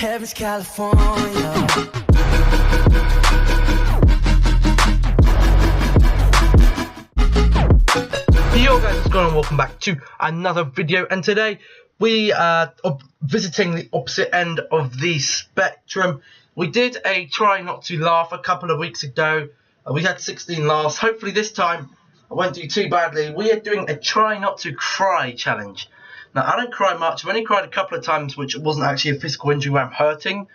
Heaven's California. Yo guys, what's going on? Welcome back to another video, and today we are visiting the opposite end of the spectrum. We did a try not to laugh a couple of weeks ago. We had 16 laughs. Hopefully this time I won't do too badly. We are doing a try not to cry challenge. Now, I don't cry much. I've only cried a couple of times, which wasn't actually a physical injury where I'm hurting.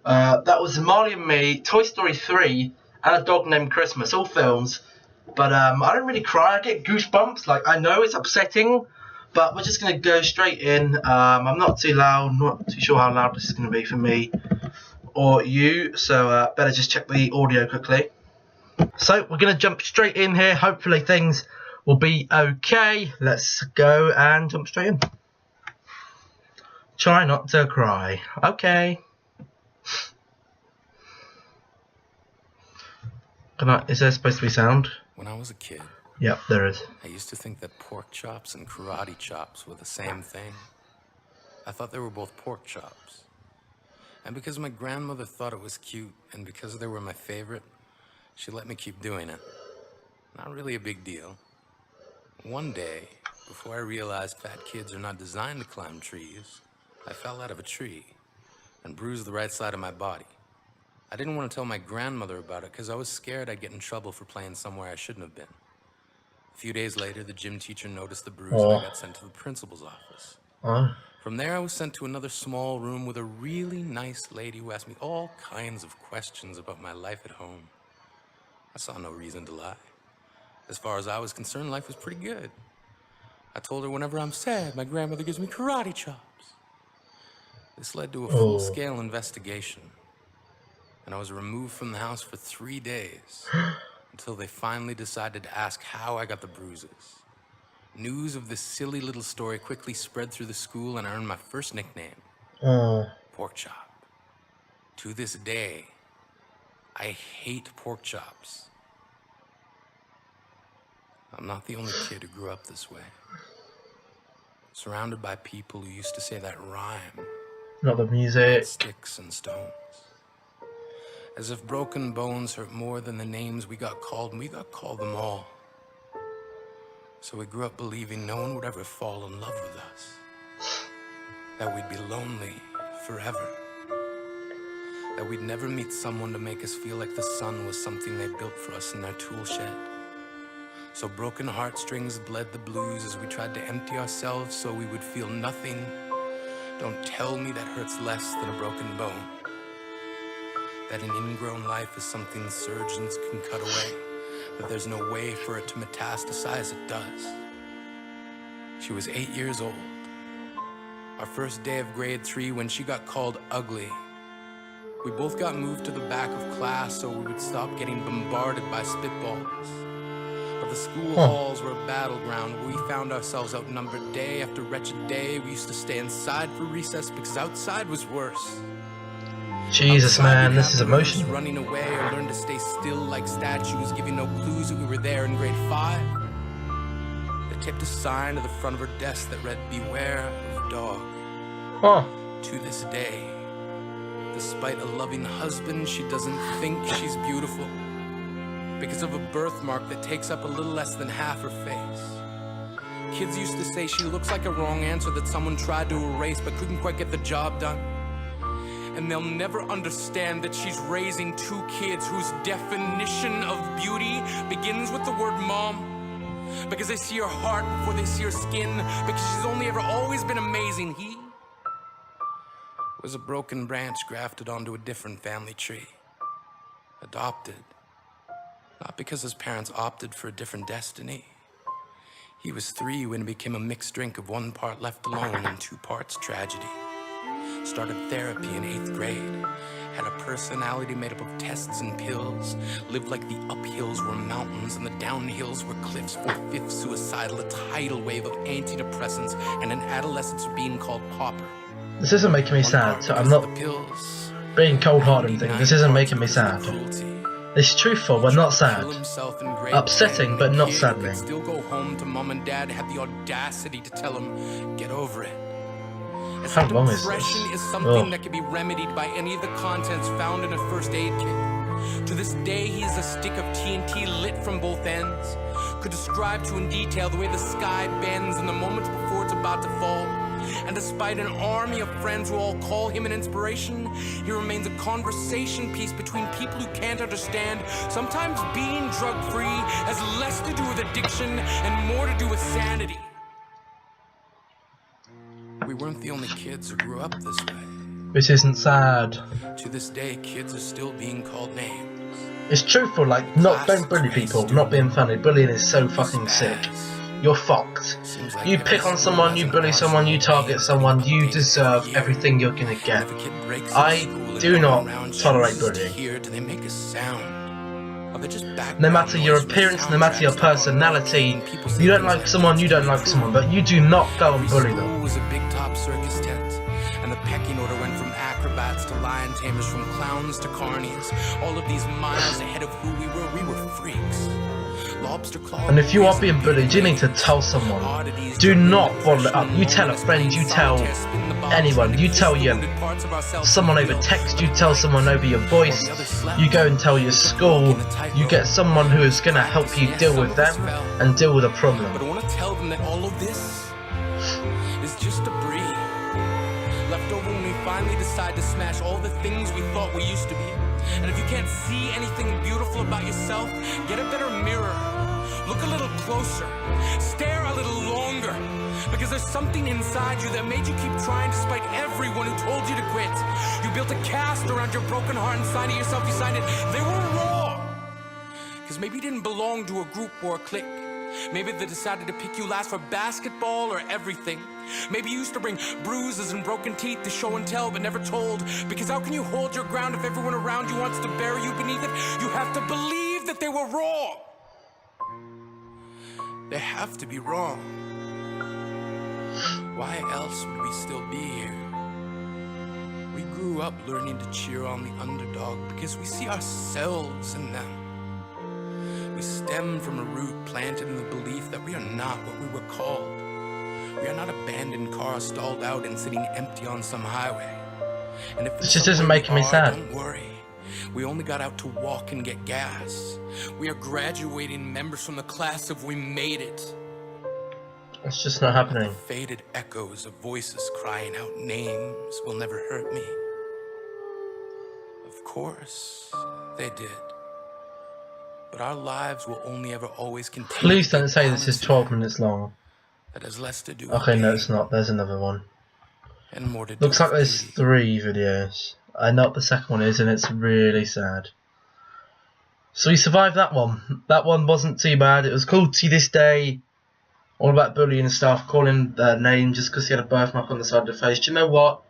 That was Marley and Me, Toy Story 3, and A Dog Named Christmas, all films. But I don't really cry. I get goosebumps. Like, I know it's upsetting, but we're just going to go straight in. I'm not too loud. Not too sure how loud this is going to be for me or you. So better just check the audio quickly. So we're going to jump straight in here. Hopefully things will be okay. Let's go and jump straight in. Try not to cry. Okay. Is there supposed to be sound? When I was a kid, Yep, there is. I used to think that pork chops and karate chops were the same thing. I thought they were both pork chops. And because my grandmother thought it was cute, and because they were my favorite, she let me keep doing it. Not really a big deal. One day, before I realized fat kids are not designed to climb trees, I fell out of a tree and bruised the right side of my body. I didn't want to tell my grandmother about it because I was scared I'd get in trouble for playing somewhere I shouldn't have been. A few days later, the gym teacher noticed the bruise and I got sent to the principal's office. From there, I was sent to another small room with a really nice lady who asked me all kinds of questions about my life at home. I saw no reason to lie. As far as I was concerned, life was pretty good. I told her whenever I'm sad, my grandmother gives me karate chops. This led to a full-scale investigation, and I was removed from the house for 3 days until they finally decided to ask how I got the bruises. News of this silly little story quickly spread through the school, and I earned my first nickname, Pork Chop. To this day, I hate pork chops. I'm not the only kid who grew up this way. Surrounded by people who used to say that rhyme. Not the music. Sticks and stones. As if broken bones hurt more than the names we got called, and we got called them all. So we grew up believing no one would ever fall in love with us. That we'd be lonely forever. That we'd never meet someone to make us feel like the sun was something they built for us in their tool shed. So broken heartstrings bled the blues as we tried to empty ourselves so we would feel nothing. Don't tell me that hurts less than a broken bone. That an ingrown life is something surgeons can cut away, that there's no way for it to metastasize, it does. She was 8 years old. Our first day of grade 3 when she got called ugly. We both got moved to the back of class so we would stop getting bombarded by spitballs. But the school halls were a battleground where we found ourselves outnumbered day after wretched day. We used to stay inside for recess because outside was worse. Jesus, man, this is emotional. Running away or learn to stay still like statues, giving no clues that we were there in grade 5. They taped a sign to the front of her desk that read, "Beware of dog." To this day, despite a loving husband, she doesn't think she's beautiful because of a birthmark that takes up a little less than half her face. Kids used to say she looks like a wrong answer that someone tried to erase but couldn't quite get the job done. And they'll never understand that she's raising 2 kids whose definition of beauty begins with the word mom. Because they see her heart before they see her skin. Because she's only ever always been amazing. He was a broken branch grafted onto a different family tree. Adopted. Not because his parents opted for a different destiny. He was 3 when it became a mixed drink of 1 part left alone and 2 parts tragedy. Started therapy in 8th grade. Had a personality made up of tests and pills. Lived like the uphills were mountains and the downhills were cliffs. 4/5 suicidal, a tidal wave of antidepressants, and an adolescence being called pauper. This isn't making me sad, so I'm not being cold-hearted and things. This isn't making me sad. It's truthful but not sad. Upsetting but not saddening. Still go home to mom and dad, had the audacity to tell him, get over it. As How if long is depression this? is something Ugh. that can be remedied by any of the contents found in a first aid kit. To this day, he is a stick of TNT lit from both ends. Could describe to in detail the way the sky bends in the moments before it's about to fall. And despite an army of friends who all call him an inspiration, he remains a conversation piece between people who can't understand. Sometimes being drug-free has less to do with addiction and more to do with sanity. We weren't the only kids who grew up this way. This isn't sad. To this day, kids are still being called names. It's truthful, like, don't bully people, not being funny. Bullying is so fucking sick. You're fucked. You pick on someone, you bully someone, you target someone, you deserve everything you're gonna get. I do not tolerate bullying. No matter your appearance, no matter your personality, you don't like someone, you don't like someone, but you do not go and bully them. Was a big top circus tent, and the pecking order went from acrobats to lion tamers, from clowns to carnies. All of these miles ahead of who we were freaks. Lobster claw. And if you are being bullied, you need to tell someone. Do not follow it up. You tell a friend, you tell anyone, you tell someone over text, you tell someone over your voice, you go and tell your school, you get someone who is going to help you deal with them and deal with a problem. But I want to tell them that all of this is just debris left over when we finally decide to smash all the things we thought we used to be. And if you can't see anything beautiful about yourself, get a better mirror. Look a little closer. Stare a little longer. Because there's something inside you that made you keep trying despite everyone who told you to quit. You built a cast around your broken heart and signed it yourself. You signed it. They were raw. Because maybe you didn't belong to a group or a clique. Maybe they decided to pick you last for basketball or everything. Maybe you used to bring bruises and broken teeth to show and tell but never told. Because how can you hold your ground if everyone around you wants to bury you beneath it? You have to believe that they were wrong. They have to be wrong. Why else would we still be here? We grew up learning to cheer on the underdog because we see ourselves in them. We stem from a root planted in the belief that we are not what we were called. We are not abandoned cars stalled out and sitting empty on some highway. And if This just isn't making me sad. Don't worry. We only got out to walk and get gas. We are graduating members from the class of We Made It. It's just not happening. The faded echoes of voices crying out names will never hurt me. Of course, they did. But our lives will only ever always continue. Please don't say this is 12 minutes long. That has less to do Okay, with no, pain it's not. There's another one. and more to do Looks like with there's beauty. 3 videos. I know what the second one is, and it's really sad. So we survived that one. That one wasn't too bad. It was called To This Day. All about bullying and stuff, calling their name just because he had a birthmark on the side of the face. Do you know what?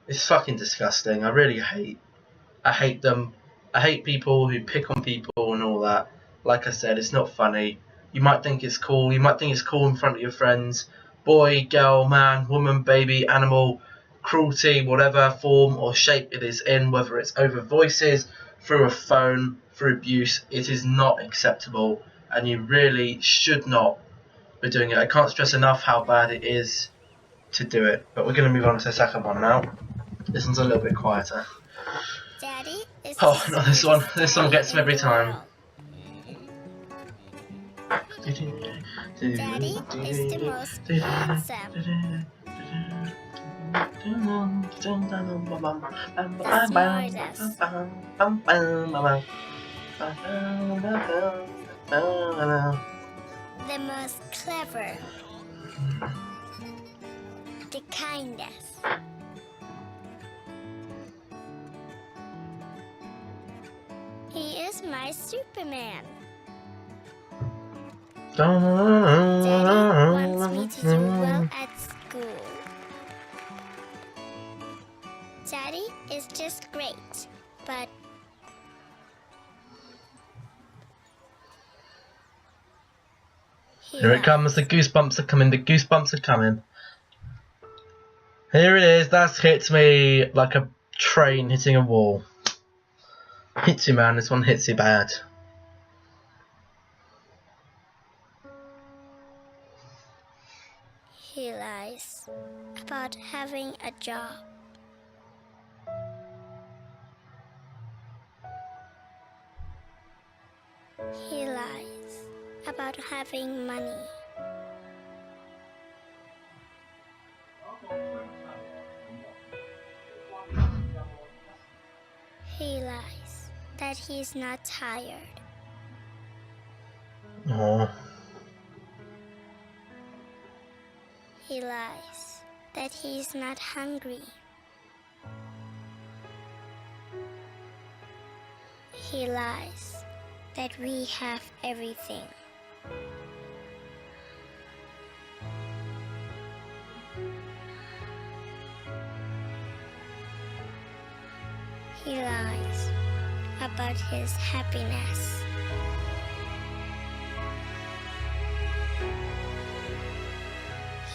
It's fucking disgusting. I hate them. I hate people who pick on people and all that. Like I said, it's not funny. You might think it's cool. You might think it's cool in front of your friends. Boy, girl, man, woman, baby, animal, cruelty, whatever form or shape it is in, whether it's over voices, through a phone, through abuse, it is not acceptable. And you really should not be doing it. I can't stress enough how bad it is to do it. But we're going to move on to the second one now. This one's a little bit quieter. Daddy is Oh, not this one. This one gets me every time. Daddy is the most handsome. The most clever. The kindest. He is my Superman. Daddy wants me to do well at school. Daddy is just great, but Here it comes, the goosebumps are coming, the goosebumps are coming. Here it is, that hits me like a train hitting a wall. Hits you, man, this one hits you bad. he lies about about having a job. He lies about having money. He lies that he's not tired. Oh. He lies that he's not hungry. He lies that we have everything. He lies about his happiness.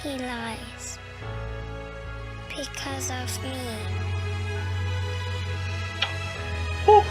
He lies because of me. Whew.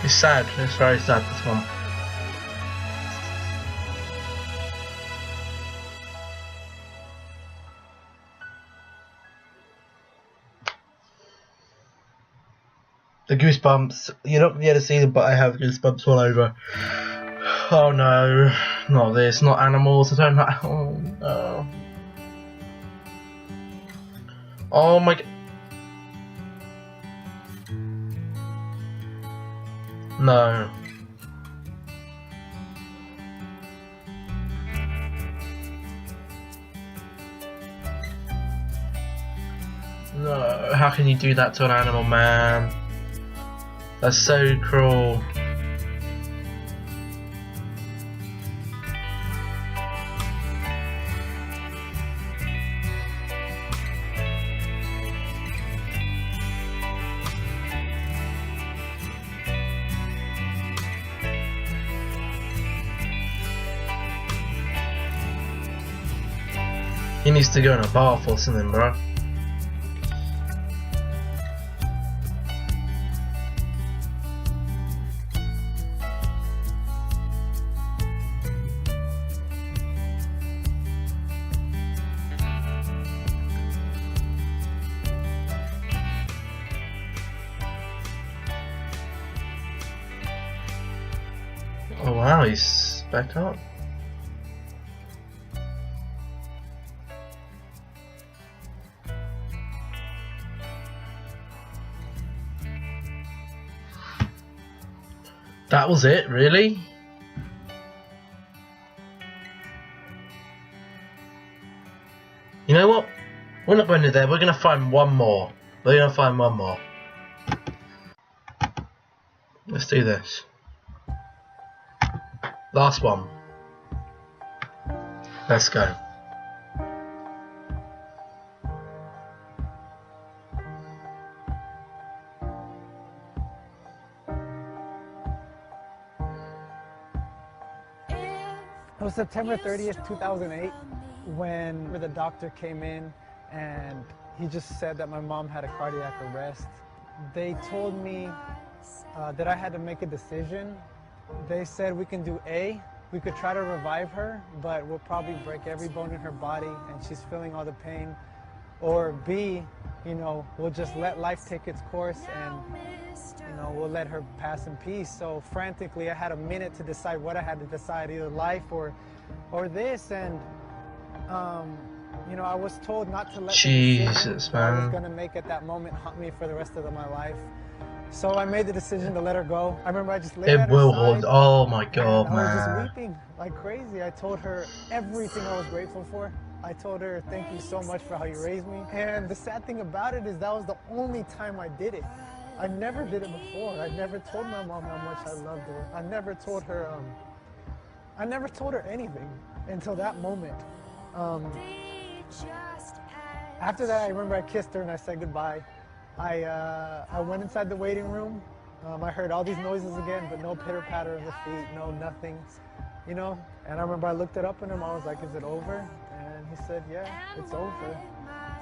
It's sad, it's very sad, this one. The goosebumps, you're not going to be able to see them, but I have goosebumps all over. Oh no, not this, not animals, I don't know. Oh no. Oh my god. No. No, how can you do that to an animal, man? That's so cruel. He needs to go in a bath or something, bro. Oh wow, he's back up. That was it, really? You know what? We're not going to there, we're going to find one more. We're going to find one more. Let's do this. Last one. Let's go. It was September 30th, 2008, when the doctor came in and he just said that my mom had a cardiac arrest. They told me that I had to make a decision. They said we can do A, we could try to revive her, but we'll probably break every bone in her body and she's feeling all the pain. Or B, you know, we'll just let life take its course and, you know, we'll let her pass in peace. So frantically, I had a minute to decide what I had to decide, either life or this. And, you know, I was told not to let Jesus, the I was man. going to make at that moment haunt me for the rest of my life. So I made the decision to let her go. I remember I just laid It at her will side, hold. Oh my god, and I was man. just weeping like crazy. I told her everything I was grateful for. I told her, thank you so much for how you raised me. And the sad thing about it is that was the only time I did it. I never did it before. I never told my mom how much I loved her. I never told her anything until that moment. After that, I remember I kissed her and I said goodbye. I went inside the waiting room. I heard all these noises again, but no pitter patter of the feet, no nothing, you know? And I remember I looked it up at him. I was like, is it over? And he said, yeah, it's over.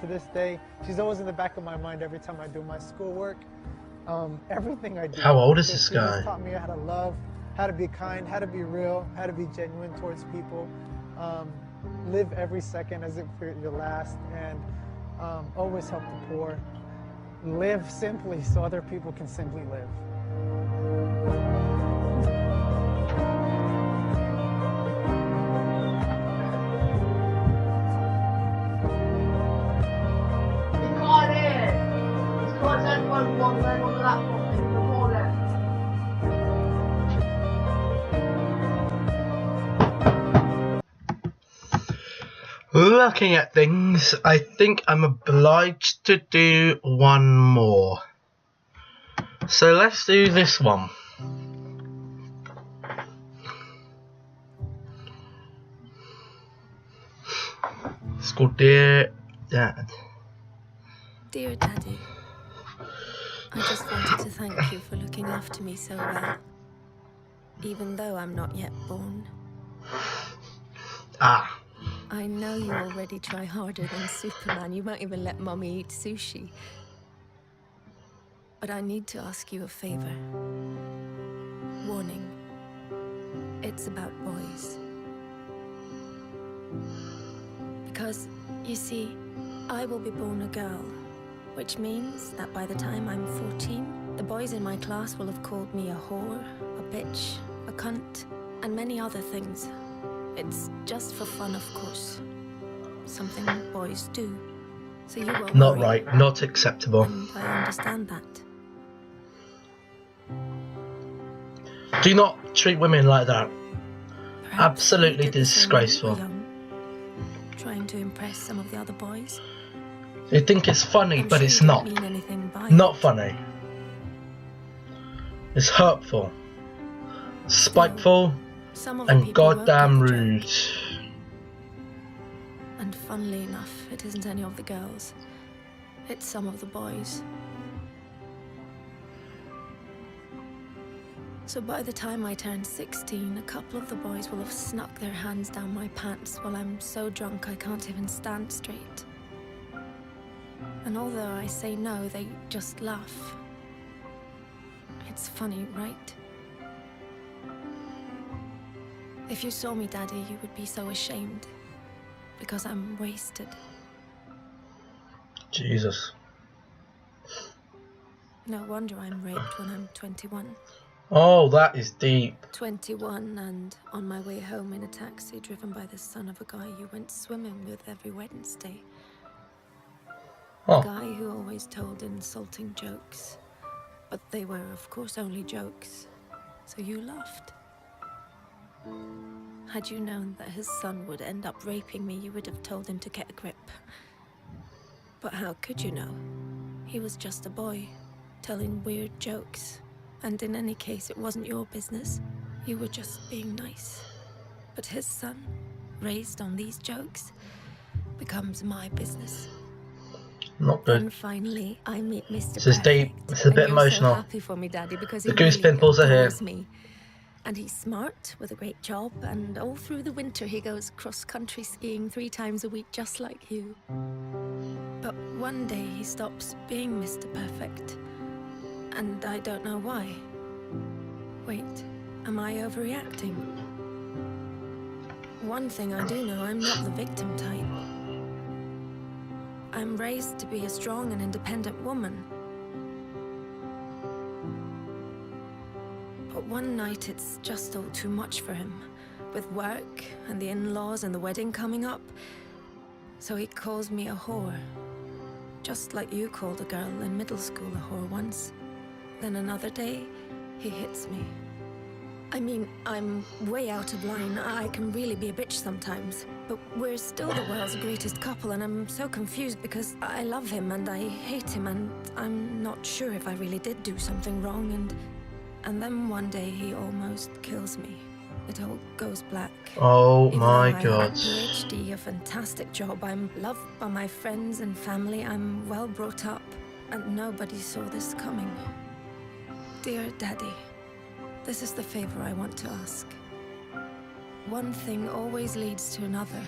To this day, she's always in the back of my mind every time I do my schoolwork. Everything I do. How old is this She guy? just taught me how to love, how to be kind, how to be real, how to be genuine towards people. Live every second as if your last, and always help the poor. Live simply so other people can simply live. Looking at things, I think I'm obliged to do one more. So let's do this one. It's called Dear Dad. Dear Daddy, I just wanted to thank you for looking after me so well, even though I'm not yet born. Ah. I know you already try harder than Superman. You might even let Mommy eat sushi. But I need to ask you a favor. Warning. It's about boys. Because, you see, I will be born a girl, which means that by the time I'm 14, the boys in my class will have called me a whore, a bitch, a cunt, and many other things. It's just for fun, of course. Something boys do. So you won't Not worry. right, not acceptable. And I understand that. Do not treat women like that. Perhaps Absolutely you did the same when you were disgraceful. young, trying to impress some of the other boys. You think it's funny, I'm but sure it's you not. didn't mean anything by Not it. funny. It's hurtful, spiteful, Some of the and people won't goddamn get the joke. rude. And funnily enough, it isn't any of the girls. It's some of the boys. So by the time I turn 16, a couple of the boys will have snuck their hands down my pants while I'm so drunk I can't even stand straight. And although I say no, they just laugh. It's funny, right? If you saw me, Daddy, you would be so ashamed. Because I'm wasted. Jesus. No wonder I'm raped when I'm 21. Oh, that is deep. 21 and on my way home in a taxi driven by the son of a guy you went swimming with every Wednesday. A Oh, guy who always told insulting jokes. But they were, of course, only jokes. So you laughed. Had you known that his son would end up raping me, you would have told him to get a grip. But how could you know? He was just a boy, telling weird jokes. And in any case, it wasn't your business. You were just being nice. But his son, raised on these jokes, becomes my business. not Then good. finally, I meet Mr. This is deep. Perfect. It's a bit And emotional. You're so happy for me, Daddy, because The he goose really pimples are here. adores me. And he's smart, with a great job, and all through the winter he goes cross-country skiing 3 times a week, just like you. But one day he stops being Mr. Perfect, and I don't know why. Wait, am I overreacting? One thing I do know, I'm not the victim type. I'm raised to be a strong and independent woman. But one night it's just all too much for him, with work and the in-laws and the wedding coming up. So he calls me a whore. Just like you called a girl in middle school a whore once. Then another day, he hits me. I mean, I'm way out of line. I can really be a bitch sometimes. But we're still the world's greatest couple, and I'm so confused because I love him and I hate him, and I'm not sure if I really did do something wrong, and then one day he almost kills me. It all goes black. Oh Even my though I god. have a PhD, a fantastic job, I'm loved by my friends and family, I'm well brought up, and nobody saw this coming. Dear Daddy, this is the favor I want to ask. One thing always leads to another.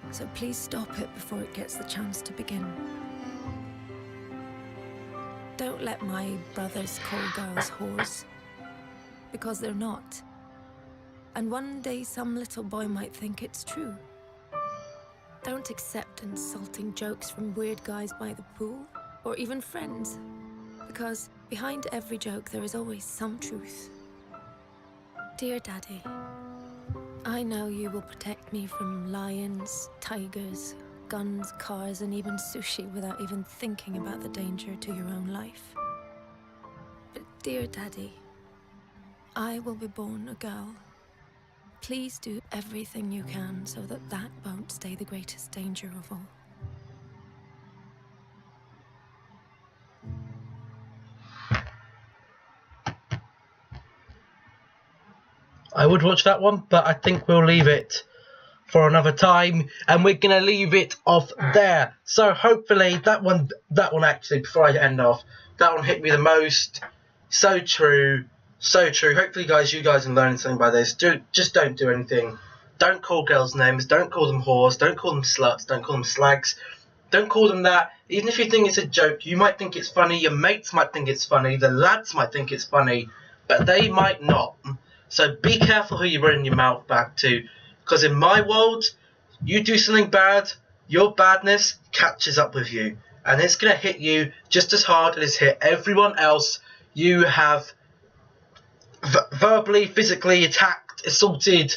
So please stop it before it gets the chance to begin. Don't let my brothers call girls whores, because they're not. And one day some little boy might think it's true. Don't accept insulting jokes from weird guys by the pool, or even friends, because behind every joke there is always some truth. Dear Daddy, I know you will protect me from lions, tigers, guns, cars, and even sushi without even thinking about the danger to your own life. But dear Daddy, I will be born a girl. Please do everything you can so that that won't stay the greatest danger of all. I would watch that one, but I think we'll leave it for another time, and we're gonna leave it off there. So hopefully that one actually, before I end off, that one hit me the most. So true, so true. Hopefully, you guys are learning something by this. Just don't do anything. Don't call girls names. Don't call them whores. Don't call them sluts. Don't call them slags. Don't call them that. Even if you think it's a joke, you might think it's funny. Your mates might think it's funny. The lads might think it's funny, but they might not. So be careful who you run your mouth back to, because in my world, you do something bad, your badness catches up with you, and it's going to hit you just as hard as it's hit everyone else you have verbally, physically attacked, assaulted,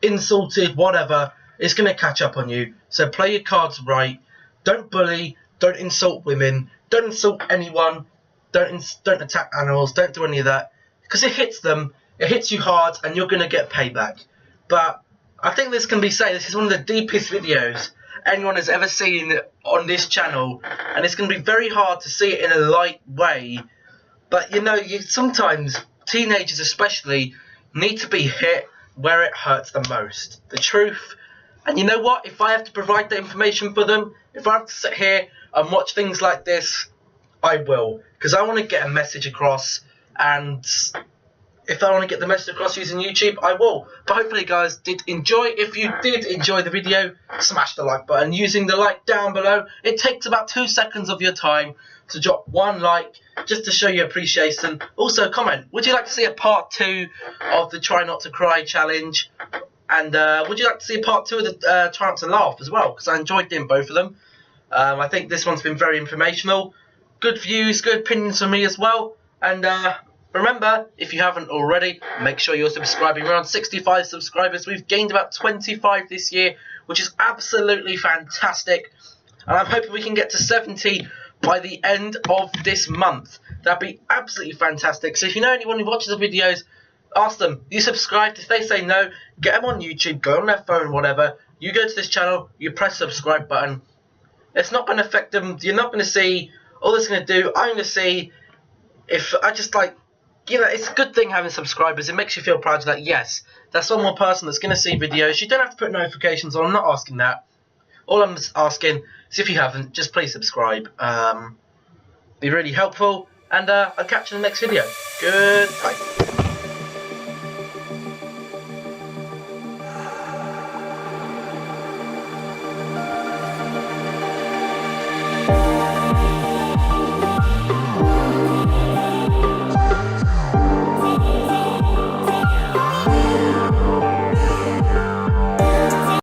insulted, whatever. It's going to catch up on you. So play your cards right. Don't bully. Don't insult women. Don't insult anyone. Don't attack animals. Don't do any of that, because it hits them. It hits you hard, and you're going to get payback. But I think this can be said. This is one of the deepest videos anyone has ever seen on this channel, and it's going to be very hard to see it in a light way. But you know, sometimes teenagers especially need to be hit where it hurts the most. The truth. And you know what? If I have to provide the information for them, if I have to sit here and watch things like this, I will. Because I want to get a message across, and if I want to get the message across using YouTube, I will. But hopefully you guys did enjoy. If you did enjoy the video, smash the like button using the like down below. It takes about 2 seconds of your time to drop one like, just to show your appreciation. Also comment, would you like to see a part 2 of the Try Not to Cry challenge? And would you like to see a part 2 of the Try Not to Laugh as well? Because I enjoyed doing both of them. I think this one's been very informational. Good views, good opinions from me as well. And remember, if you haven't already, make sure you're subscribing. We're on 65 subscribers. We've gained about 25 this year, which is absolutely fantastic. And I'm hoping we can get to 70 by the end of this month. That'd be absolutely fantastic. So if you know anyone who watches the videos, ask them, you subscribed? If they say no, get them on YouTube, go on their phone, whatever. You go to this channel, you press the subscribe button. It's not going to affect them. You're not going to see all it's going to do. I'm going to see if I just like, you know, it's a good thing having subscribers. It makes you feel proud. Like, yes, that's one more person that's going to see videos. You don't have to put notifications on. I'm not asking that. All I'm asking is, if you haven't, just please subscribe. Be really helpful. And I'll catch you in the next video. Goodbye.